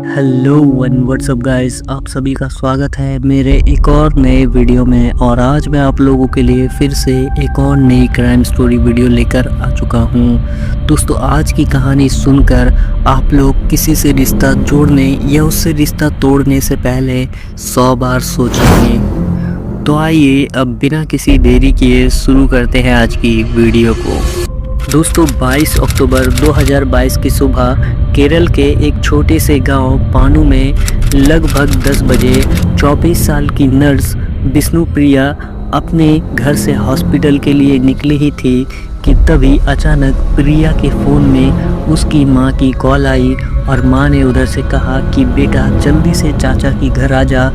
Hello one WhatsApp guys, आप सभी का स्वागत है मेरे एक और नए वीडियो में। और आज मैं आप लोगों के लिए फिर से एक और नई क्राइम स्टोरी वीडियो लेकर आ चुका हूं। दोस्तों, आज की कहानी सुनकर आप लोग किसी से रिश्ता जोड़ने या उससे रिश्ता तोड़ने से पहले 100 बार सोचेंगे। तो आइए अब बिना किसी देरी किए शुरू करते हैं आज की वीडियो को। दोस्तों, 22 अक्टूबर 2022 की सुबह केरल के एक छोटे से गांव पानू में लगभग 10 बजे 24 साल की नर्स विष्णुप्रिया अपने घर से हॉस्पिटल के लिए निकली ही थी कि तभी अचानक प्रिया के फ़ोन में उसकी मां की कॉल आई और मां ने उधर से कहा कि बेटा जल्दी से चाचा की घर आ जा,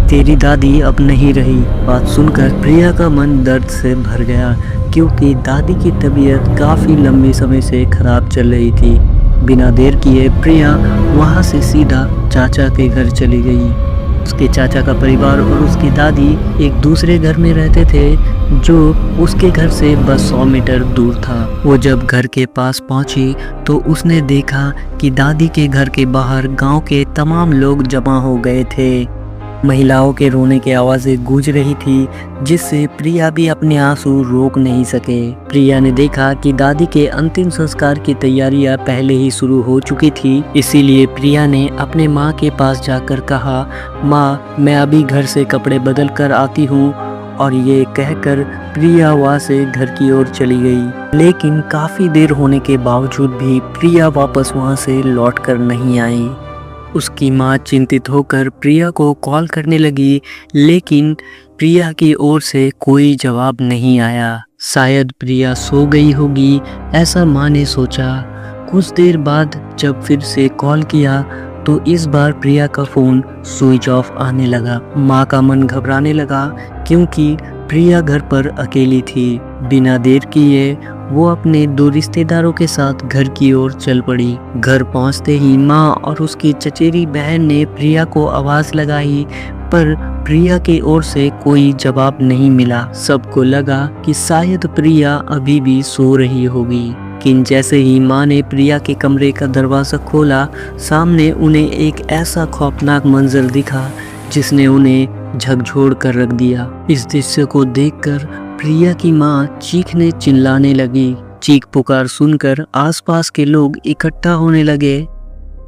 तेरी दादी अब नहीं रही। बात सुनकर प्रिया का मन दर्द से भर गया क्योंकि दादी की तबीयत काफ़ी लंबे समय से खराब चल रही थी। बिना देर किए प्रिया वहां से सीधा चाचा के घर चली गई। उसके चाचा का परिवार और उसकी दादी एक दूसरे घर में रहते थे जो उसके घर से बस 100 मीटर दूर था। वो जब घर के पास पहुंची तो उसने देखा कि दादी के घर के बाहर गांव के तमाम लोग जमा हो गए थे। महिलाओं के रोने की आवाज़ें गूंज रही थी जिससे प्रिया भी अपने आंसू रोक नहीं सके। प्रिया ने देखा कि दादी के अंतिम संस्कार की तैयारियां पहले ही शुरू हो चुकी थी, इसीलिए प्रिया ने अपने माँ के पास जाकर कहा, माँ मैं अभी घर से कपड़े बदल कर आती हूँ। और ये कहकर प्रिया वहाँ से घर की ओर चली गई। लेकिन काफ़ी देर होने के बावजूद भी प्रिया वापस वहाँ से लौट कर नहीं आई। उसकी मां चिंतित होकर प्रिया को कॉल करने लगी, लेकिन प्रिया की ओर से कोई जवाब नहीं आया। शायद प्रिया सो गई होगी, ऐसा मां ने सोचा। कुछ देर बाद जब फिर से कॉल किया तो इस बार प्रिया का फ़ोन स्विच ऑफ आने लगा। मां का मन घबराने लगा क्योंकि प्रिया घर पर अकेली थी। बिना देर किए वो अपने 2 रिश्तेदारों के साथ घर की ओर चल पड़ी। घर पहुंचते ही माँ और उसकी चचेरी बहन ने प्रिया को आवाज़ लगाई, पर प्रिया की ओर से कोई जवाब नहीं मिला। सबको लगा कि शायद प्रिया अभी भी सो रही होगी। लेकिन जैसे ही माँ ने प्रिया के कमरे का दरवाज़ा खोला, सामने उन्हें एक ऐसा खौफनाक मंजर दिखा जिसने उन्हें झकझोर कर रख दिया। इस दृश्य को देखकर प्रिया की मां चीखने चिल्लाने लगी। चीख पुकार सुनकर आसपास के लोग इकट्ठा होने लगे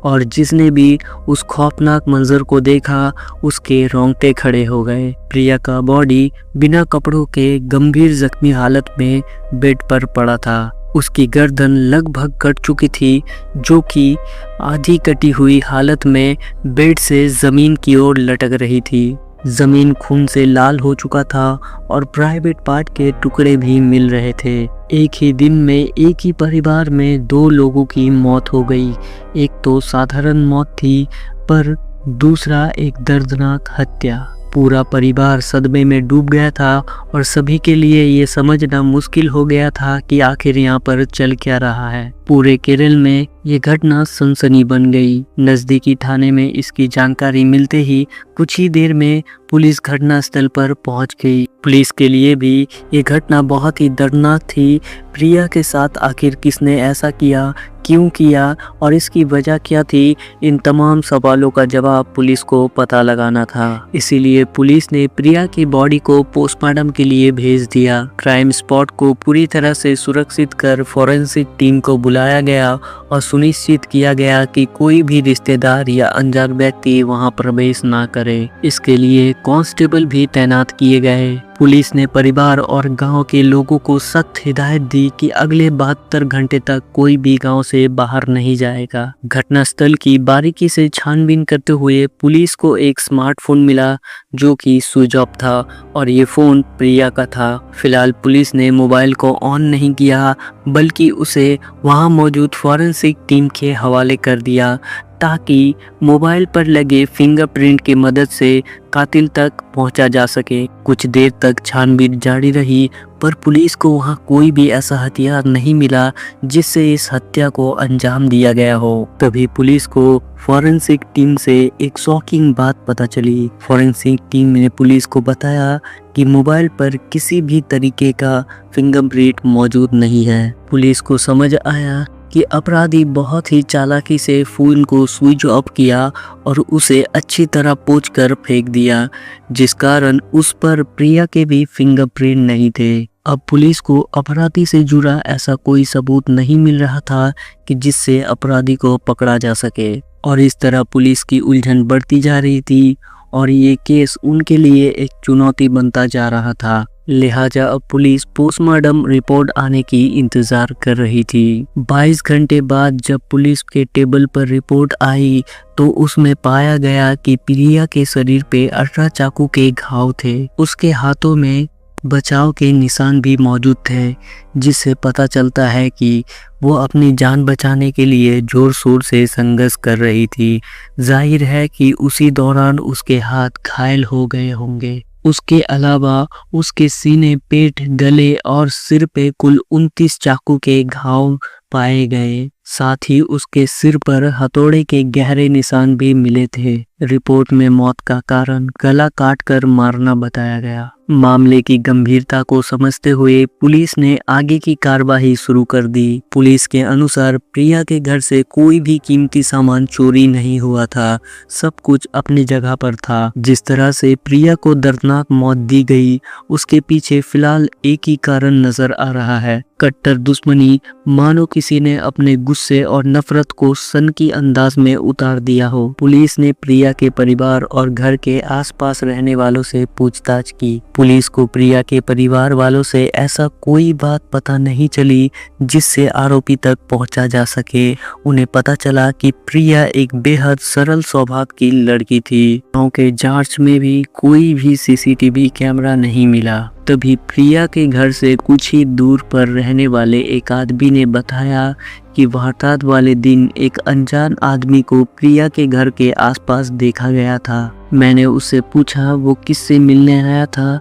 और जिसने भी उस खौफनाक मंजर को देखा उसके रोंगटे खड़े हो गए। प्रिया का बॉडी बिना कपड़ों के गंभीर जख्मी हालत में बेड पर पड़ा था। उसकी गर्दन लगभग कट चुकी थी, जो कि आधी कटी हुई हालत में बेड से जमीन की ओर लटक रही थी। जमीन खून से लाल हो चुका था और प्राइवेट पार्ट के टुकड़े भी मिल रहे थे। एक ही दिन में एक ही परिवार में 2 लोगों की मौत हो गई। एक तो साधारण मौत थी, पर दूसरा एक दर्दनाक हत्या। पूरा परिवार सदमे में डूब गया था और सभी के लिए ये समझना मुश्किल हो गया था कि आखिर यहाँ पर चल क्या रहा है। पूरे केरल में ये घटना सनसनी बन गई। नज़दीकी थाने में इसकी जानकारी मिलते ही कुछ ही देर में पुलिस घटनास्थल पर पहुंच गई। पुलिस के लिए भी ये घटना बहुत ही दर्दनाक थी। प्रिया के साथ आखिर किसने ऐसा किया, क्यों किया और इसकी वजह क्या थी, इन तमाम सवालों का जवाब पुलिस को पता लगाना था। इसीलिए पुलिस ने प्रिया की बॉडी को पोस्टमार्टम के लिए भेज दिया। क्राइम स्पॉट को पूरी तरह से सुरक्षित कर फॉरेंसिक टीम को बुलाया गया और सुनिश्चित किया गया कि कोई भी रिश्तेदार या अनजान व्यक्ति वहां प्रवेश ना करे। इसके लिए कांस्टेबल भी तैनात किए गए। पुलिस ने परिवार और गांव के लोगों को सख्त हिदायत दी कि अगले 72 घंटे तक कोई भी गांव से बाहर नहीं जाएगा। घटनास्थल की बारीकी से छानबीन करते हुए पुलिस को एक स्मार्टफोन मिला जो कि स्विच ऑफ था और ये फ़ोन प्रिया का था। फिलहाल पुलिस ने मोबाइल को ऑन नहीं किया बल्कि उसे वहां मौजूद फॉरेंसिक टीम के हवाले कर दिया ताकि मोबाइल पर लगे फिंगरप्रिंट की मदद से कातिल तक पहुंचा जा सके। कुछ देर तक छानबीन जारी रही पर पुलिस को वहां कोई भी ऐसा हथियार नहीं मिला जिससे इस हत्या को अंजाम दिया गया हो। तभी पुलिस को फॉरेंसिक टीम से एक शॉकिंग बात पता चली। फॉरेंसिक टीम ने पुलिस को बताया कि मोबाइल पर किसी भी तरीके का फिंगरप्रिंट मौजूद नहीं है। पुलिस को समझ आया कि अपराधी बहुत ही चालाकी से फ़ोन को स्विच ऑफ किया और उसे अच्छी तरह पोंछकर फेंक दिया, जिस कारण उस पर प्रिया के भी फिंगरप्रिंट नहीं थे। अब पुलिस को अपराधी से जुड़ा ऐसा कोई सबूत नहीं मिल रहा था कि जिससे अपराधी को पकड़ा जा सके, और इस तरह पुलिस की उलझन बढ़ती जा रही थी और ये केस उनके लिए एक चुनौती बनता जा रहा था। लिहाजा अब पुलिस पोस्टमार्टम रिपोर्ट आने की इंतजार कर रही थी। 22 घंटे बाद जब पुलिस के टेबल पर रिपोर्ट आई तो उसमें पाया गया कि प्रिया के शरीर पे 18 चाकू के घाव थे। उसके हाथों में बचाव के निशान भी मौजूद थे, जिससे पता चलता है कि वो अपनी जान बचाने के लिए जोर शोर से संघर्ष कर रही थी। जाहिर है कि उसी दौरान उसके हाथ घायल हो गए होंगे। उसके अलावा उसके सीने, पेट, गले और सिर पे कुल 29 चाकू के घाव पाए गए। साथ ही उसके सिर पर हथौड़े के गहरे निशान भी मिले थे। रिपोर्ट में मौत का कारण गला काटकर मारना बताया गया। मामले की गंभीरता को समझते हुए पुलिस ने आगे की कार्रवाई शुरू कर दी। पुलिस के अनुसार प्रिया के घर से कोई भी कीमती सामान चोरी नहीं हुआ था, सब कुछ अपनी जगह पर था। जिस तरह से प्रिया को दर्दनाक मौत दी गई, उसके पीछे फिलहाल एक ही कारण नजर आ रहा है, कट्टर दुश्मनी। मानो किसी ने अपने गुस्से और नफरत को सनकी अंदाज में उतार दिया हो। पुलिस ने प्रिया के परिवार और घर के आसपास रहने वालों से पूछताछ की। पुलिस को प्रिया के परिवार वालों से ऐसा कोई बात पता नहीं चली जिससे आरोपी तक पहुंचा जा सके। उन्हें पता चला कि प्रिया एक बेहद सरल स्वभाव की लड़की थी। गांव के जांच में भी कोई भी सीसीटीवी कैमरा नहीं मिला। तभी प्रिया के घर से कुछ ही दूर पर रहने वाले एक आदमी ने बताया कि वारदात वाले दिन एक अनजान आदमी को प्रिया के घर के आसपास देखा गया था। मैंने उससे पूछा वो किससे मिलने आया था,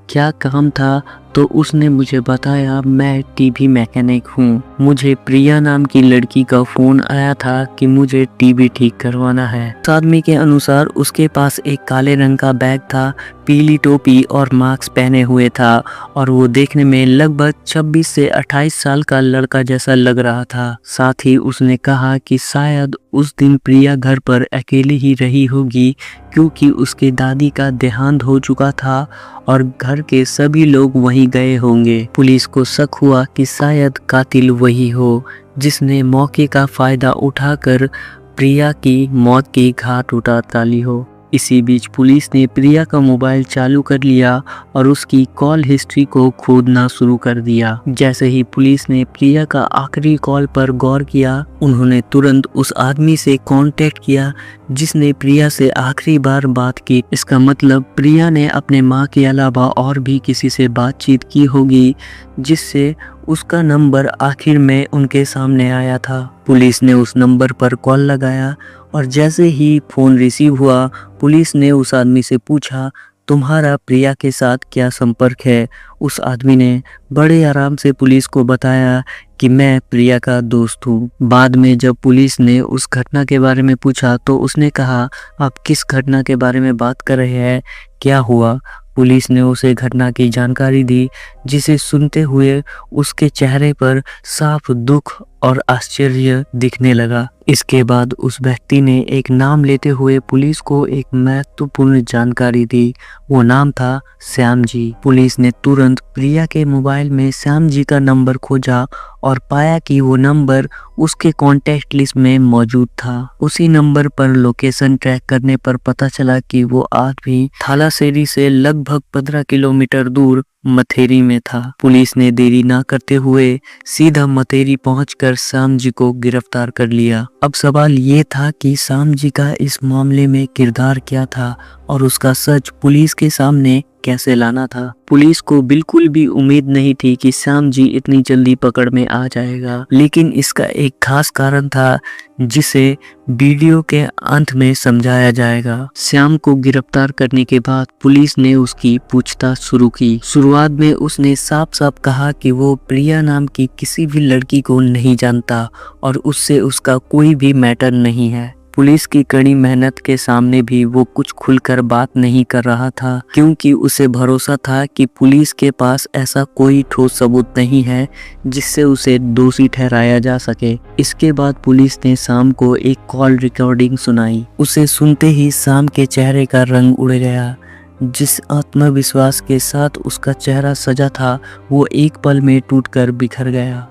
क्या काम था, तो उसने मुझे बताया मैं टीवी मैकेनिक हूँ। मुझे प्रिया नाम की लड़की का फोन आया था कि मुझे टीवी ठीक करवाना है। उस आदमी के अनुसार उसके पास एक काले रंग का बैग था, पीली टोपी और मास्क पहने हुए था और वो देखने में लगभग 26 से 28 साल का लड़का जैसा लग रहा था। साथ ही उसने कहा कि शायद उस दिन प्रिया घर पर अकेली ही रही होगी क्योंकि उसके दादी का देहांत हो चुका था और घर के सभी लोग वहीं गए होंगे। पुलिस को शक हुआ कि शायद कातिल वही हो जिसने मौके का फायदा उठाकर प्रिया की मौत की घाट उतार डाली हो। इसी बीच पुलिस ने प्रिया का मोबाइल चालू कर लिया और उसकी कॉल हिस्ट्री को खोदना शुरू कर दिया। जैसे ही पुलिस ने प्रिया का आखिरी कॉल पर गौर किया, उन्होंने तुरंत उस आदमी से कांटेक्ट किया जिसने प्रिया से आखिरी बार बात की। इसका मतलब प्रिया ने अपने माँ के अलावा और भी किसी से बातचीत की होगी जिससे उसका नंबर आखिर में उनके सामने आया था। पुलिस ने उस नंबर पर कॉल लगाया और जैसे ही फोन रिसीव हुआ, पुलिस ने उस आदमी से पूछा तुम्हारा प्रिया के साथ क्या संपर्क है। उस आदमी ने बड़े आराम से पुलिस को बताया कि मैं प्रिया का दोस्त हूँ। बाद में जब पुलिस ने उस घटना के बारे में पूछा तो उसने कहा आप किस घटना के बारे में बात कर रहे हैं, क्या हुआ। पुलिस ने उसे घटना की जानकारी दी जिसे सुनते हुए उसके चेहरे पर साफ दुख और आश्चर्य दिखने लगा। इसके बाद उस व्यक्ति ने एक नाम लेते हुए पुलिस को एक महत्वपूर्ण जानकारी दी। वो नाम था श्याम जी। पुलिस ने तुरंत प्रिया के मोबाइल में श्याम जी का नंबर खोजा और पाया कि वो नंबर उसके कॉन्टैक्ट लिस्ट में मौजूद था। उसी नंबर पर लोकेशन ट्रैक करने पर पता चला कि वो आदमी थालासेरी से लगभग 15 किलोमीटर दूर मथेरी में था। पुलिस ने देरी ना करते हुए सीधा मथेरी पहुंचकर श्याम जी को गिरफ्तार कर लिया। अब सवाल ये था कि श्याम जी का इस मामले में किरदार क्या था और उसका सच पुलिस के सामने कैसे लाना था। पुलिस को बिल्कुल भी उम्मीद नहीं थी कि श्याम जी इतनी जल्दी पकड़ में आ जाएगा, लेकिन इसका एक खास कारण था जिसे वीडियो के अंत में समझाया जाएगा। श्याम को गिरफ्तार करने के बाद पुलिस ने उसकी पूछताछ शुरू की। शुरुआत में उसने साफ साफ कहा कि वो प्रिया नाम की किसी भी लड़की को नहीं जानता और उससे उसका कोई भी मैटर नहीं है। पुलिस की कड़ी मेहनत के सामने भी वो कुछ खुलकर बात नहीं कर रहा था, क्योंकि उसे भरोसा था कि पुलिस के पास ऐसा कोई ठोस सबूत नहीं है जिससे उसे दोषी ठहराया जा सके। इसके बाद पुलिस ने शाम को एक कॉल रिकॉर्डिंग सुनाई। उसे सुनते ही शाम के चेहरे का रंग उड़ गया। जिस आत्मविश्वास के साथ उसका चेहरा सजा था वो एक पल में टूटकर बिखर गया।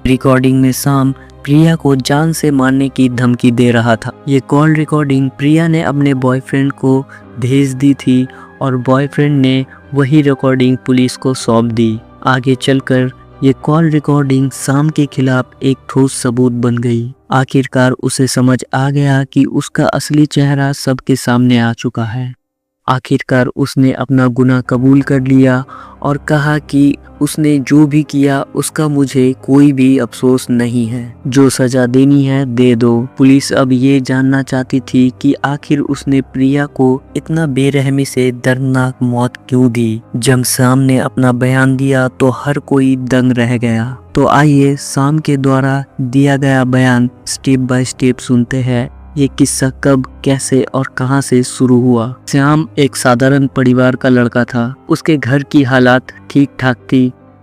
रिकॉर्डिंग में शाम प्रिया को जान से मारने की धमकी दे रहा था। ये कॉल रिकॉर्डिंग प्रिया ने अपने बॉयफ्रेंड को भेज दी थी और बॉयफ्रेंड ने वही रिकॉर्डिंग पुलिस को सौंप दी। आगे चलकर ये कॉल रिकॉर्डिंग शाम के खिलाफ एक ठोस सबूत बन गई। आखिरकार उसे समझ आ गया कि उसका असली चेहरा सबके सामने आ चुका है। आखिरकार उसने अपना गुनाह कबूल कर लिया और कहा कि उसने जो भी किया उसका मुझे कोई भी अफसोस नहीं है। जो सजा देनी है दे दो। पुलिस अब ये जानना चाहती थी कि आखिर उसने प्रिया को इतना बेरहमी से दर्दनाक मौत क्यों दी। जब शाम ने अपना बयान दिया तो हर कोई दंग रह गया। तो आइए शाम के द्वारा दिया गया बयान स्टेप बाय स्टेप सुनते हैं। ये किस्सा कब, कैसे और कहां से शुरू हुआ। श्याम एक साधारण परिवार का लड़का था। उसके घर की हालात ठीक ठाक थी।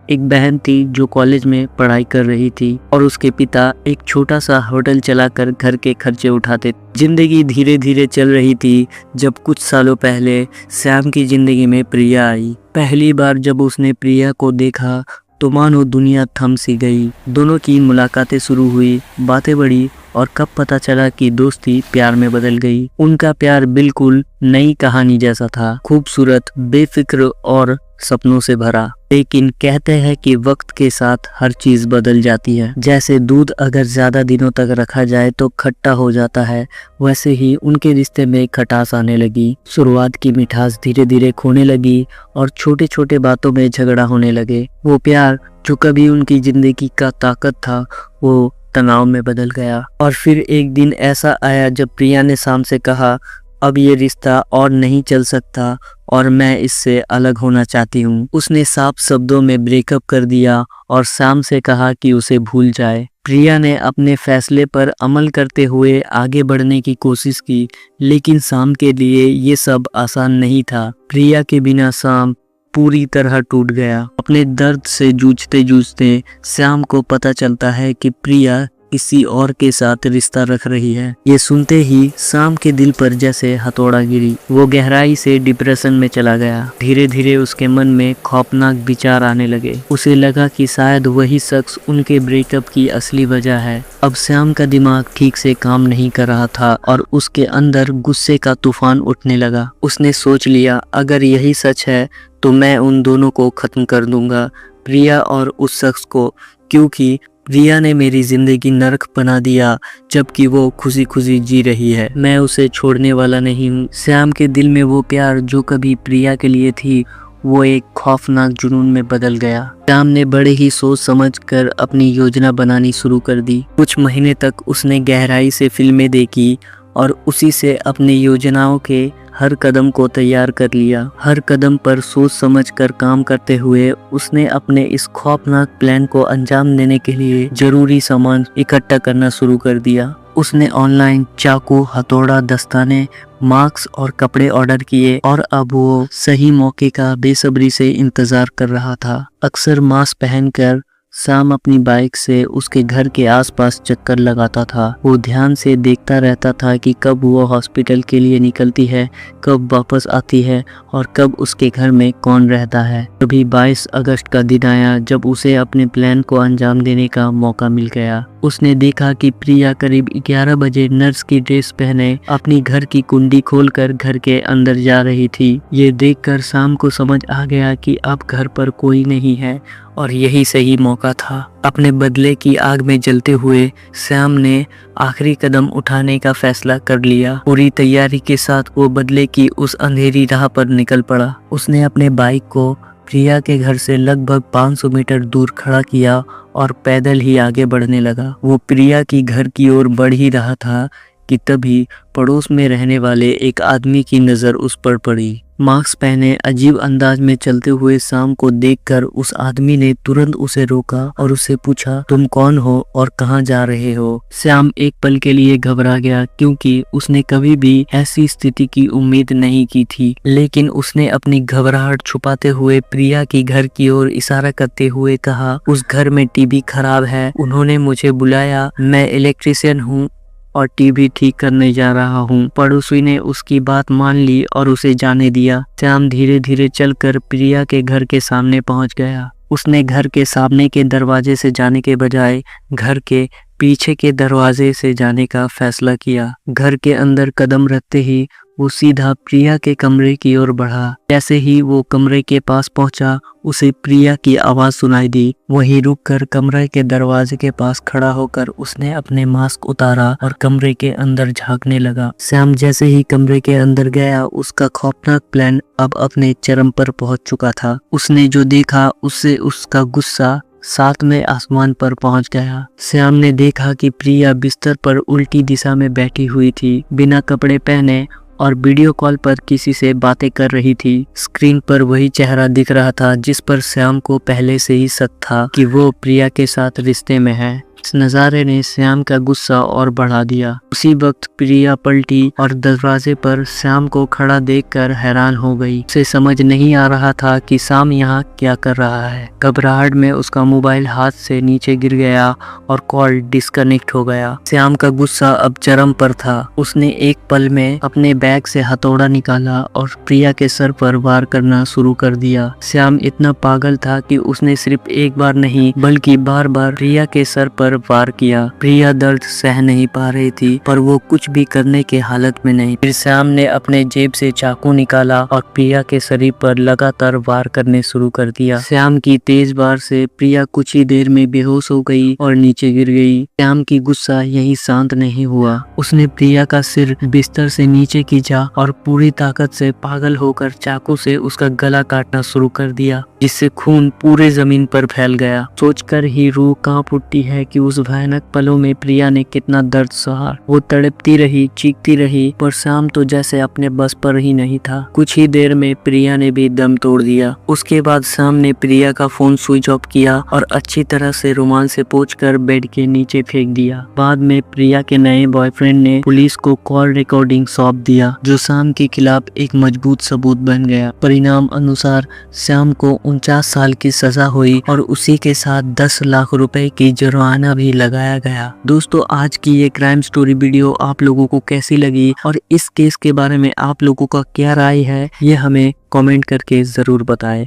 एक बहन थी जो कॉलेज में पढ़ाई कर रही थी और उसके पिता एक छोटा सा होटल चलाकर घर के खर्चे उठाते। जिंदगी धीरे धीरे चल रही थी जब कुछ सालों पहले श्याम की जिंदगी में प्रिया आई। पहली बार जब उसने प्रिया को देखा तो मानो दुनिया थम सी गई। दोनों की मुलाकातें शुरू हुई, बातें बढ़ी और कब पता चला कि दोस्ती प्यार में बदल गई। उनका प्यार बिल्कुल नई कहानी जैसा था, खूबसूरत, बेफिक्र और सपनों से भरा। लेकिन कहते हैं कि वक्त के साथ हर चीज बदल जाती है। जैसे दूध अगर ज्यादा दिनों तक रखा जाए तो खट्टा हो जाता है, वैसे ही उनके रिश्ते में खटास आने लगी। शुरुआत की मिठास धीरे धीरे खोने लगी और छोटे छोटे बातों में झगड़ा होने लगे। वो प्यार जो कभी उनकी जिंदगी का ताकत था वो तनाव में बदल गया। और फिर एक दिन ऐसा आया जब प्रिया ने शाम से कहा, अब ये रिश्ता और नहीं चल सकता और मैं इससे अलग होना चाहती हूँ। उसने साफ शब्दों में ब्रेकअप कर दिया और शाम से कहा कि उसे भूल जाए। प्रिया ने अपने फैसले पर अमल करते हुए आगे बढ़ने की कोशिश की, लेकिन शाम के लिए ये सब आसान नहीं था। प्रिया के बिना शाम पूरी तरह टूट गया। अपने दर्द से जूझते जूझते श्याम को पता चलता है कि प्रिया किसी और के साथ रिश्ता रख रही है। ये सुनते ही शाम के दिल पर जैसे हथौड़ा गिरी। वो गहराई से डिप्रेशन में चला गया। धीरे धीरे उसके मन में खौफनाक विचार आने लगे। उसे लगा कि शायद वही शख्स उनके ब्रेकअप की असली वजह है। अब श्याम का दिमाग ठीक से काम नहीं कर रहा था और उसके अंदर गुस्से का तूफान उठने लगा। उसने सोच लिया, अगर यही सच है तो मैं उन दोनों को खत्म कर दूंगा, प्रिया और उस शख्स को, क्योंकि प्रिया ने मेरी जिंदगी नरक बना दिया जबकि वो खुशी खुशी जी रही है। मैं उसे छोड़ने वाला नहीं हूँ। श्याम के दिल में वो प्यार जो कभी प्रिया के लिए थी वो एक खौफनाक जुनून में बदल गया। श्याम ने बड़े ही सोच समझ कर अपनी योजना बनानी शुरू कर दी। कुछ महीने तक उसने गहराई से फिल्में देखी और उसी से अपनी योजनाओं के हर कदम को तैयार कर लिया। हर कदम पर सोच समझ कर काम करते हुए उसने अपने इस खौफनाक प्लान को अंजाम देने के लिए जरूरी सामान इकट्ठा करना शुरू कर दिया। उसने ऑनलाइन चाकू, हथौड़ा, दस्ताने, मास्क और कपड़े ऑर्डर किए और अब वो सही मौके का बेसब्री से इंतजार कर रहा था। अक्सर मास्क पहनकर श्याम अपनी बाइक से उसके घर के आसपास चक्कर लगाता था। वो ध्यान से देखता रहता था कि कब वो हॉस्पिटल के लिए निकलती है, कब वापस आती है और कब उसके घर में कौन रहता है। कभी 22 अगस्त का दिन आया जब उसे अपने प्लान को अंजाम देने का मौका मिल गया। उसने देखा कि प्रिया करीब 11 बजे नर्स की ड्रेस पहने अपनी घर की कुंडी खोलकर घर के अंदर जा रही थी। ये देखकर श्याम को समझ आ गया कि अब घर पर कोई नहीं है और यही सही मौका था। अपने बदले की आग में जलते हुए श्याम ने आखिरी कदम उठाने का फैसला कर लिया। पूरी तैयारी के साथ वो बदले की उस अंधेरी राह पर निकल पड़ा। उसने अपने बाइक को प्रिया के घर से लगभग 500 मीटर दूर खड़ा किया और पैदल ही आगे बढ़ने लगा। वो प्रिया की घर की ओर बढ़ ही रहा था कि तभी पड़ोस में रहने वाले एक आदमी की नज़र उस पर पड़ी। मास्क पहने अजीब अंदाज में चलते हुए श्याम को देखकर उस आदमी ने तुरंत उसे रोका और उससे पूछा, तुम कौन हो और कहाँ जा रहे हो? श्याम एक पल के लिए घबरा गया क्योंकि उसने कभी भी ऐसी स्थिति की उम्मीद नहीं की थी, लेकिन उसने अपनी घबराहट छुपाते हुए प्रिया की घर की ओर इशारा करते हुए कहा, उस घर में टीवी खराब है, उन्होंने मुझे बुलाया, मैं इलेक्ट्रीशियन हूँ और टीवी ठीक करने जा रहा हूँ। पड़ोसी ने उसकी बात मान ली और उसे जाने दिया। श्याम धीरे धीरे चलकर प्रिया के घर के सामने पहुँच गया। उसने घर के सामने के दरवाजे से जाने के बजाय घर के पीछे के दरवाजे से जाने का फैसला किया। घर के अंदर कदम रखते ही वो सीधा प्रिया के कमरे की ओर बढ़ा। जैसे ही वो कमरे के पास पहुंचा, उसे प्रिया की आवाज सुनाई दी। वहीं रुककर कमरे के दरवाजे के पास खड़ा होकर उसने अपने मास्क उतारा और कमरे के अंदर झांकने लगा। श्याम जैसे ही कमरे के अंदर गया, उसका खौफनाक प्लान अब अपने चरम पर पहुंच चुका था। उसने जो देखा उससे उसका गुस्सा सातवें आसमान पर पहुंच गया। श्याम ने देखा कि प्रिया बिस्तर पर उल्टी दिशा में बैठी हुई थी, बिना कपड़े पहने और वीडियो कॉल पर किसी से बातें कर रही थी। स्क्रीन पर वही चेहरा दिख रहा था जिस पर श्याम को पहले से ही शक था कि वो प्रिया के साथ रिश्ते में है। इस नज़ारे ने श्याम का गुस्सा और बढ़ा दिया। उसी वक्त प्रिया पलटी और दरवाजे पर श्याम को खड़ा देखकर हैरान हो गई। उसे समझ नहीं आ रहा था कि श्याम यहाँ क्या कर रहा है। घबराहट में उसका मोबाइल हाथ से नीचे गिर गया और कॉल डिस्कनेक्ट हो गया। श्याम का गुस्सा अब चरम पर था। उसने एक पल में अपने बैग से हथौड़ा निकाला और प्रिया के सर पर वार करना शुरू कर दिया। श्याम इतना पागल था कि उसने सिर्फ एक बार नहीं बल्कि बार बार प्रिया के सर पर वार किया। प्रिया दर्द सह नहीं पा रही थी, पर वो कुछ भी करने के हालत में नहीं। फिर श्याम ने अपने जेब से चाकू निकाला और प्रिया के शरीर पर लगातार वार करने शुरू कर दिया। श्याम की तेज वार से प्रिया कुछ ही देर में बेहोश हो गई और नीचे गिर गई। श्याम की गुस्सा यही शांत नहीं हुआ। उसने प्रिया का सिर बिस्तर से नीचे खींचा और पूरी ताकत से पागल होकर चाकू से उसका गला काटना शुरू कर दिया, जिससे खून पूरे जमीन पर फैल गया। सोचकर ही रूह कांप उठती है कि उस भयानक पलों में प्रिया ने कितना दर्द सहा। वो तड़पती रही, चीखती रही, पर श्याम तो जैसे अपने बस पर ही नहीं था। कुछ ही देर में प्रिया ने भी दम तोड़ दिया। उसके बाद श्याम ने प्रिया का फोन स्विच ऑफ किया और अच्छी तरह से रुमाल से पोंछकर बेड के नीचे फेंक दिया। बाद में प्रिया के नए बॉयफ्रेंड ने पुलिस को कॉल रिकॉर्डिंग सौंप दिया, जो श्याम के खिलाफ एक मजबूत सबूत बन गया। परिणाम अनुसार श्याम को 49 साल की सजा हुई और उसी के साथ 10 लाख रुपए की जुर्माना भी लगाया गया। दोस्तों, आज की ये क्राइम स्टोरी वीडियो आप लोगों को कैसी लगी और इस केस के बारे में आप लोगों का क्या राय है, ये हमें कमेंट करके जरूर बताएं।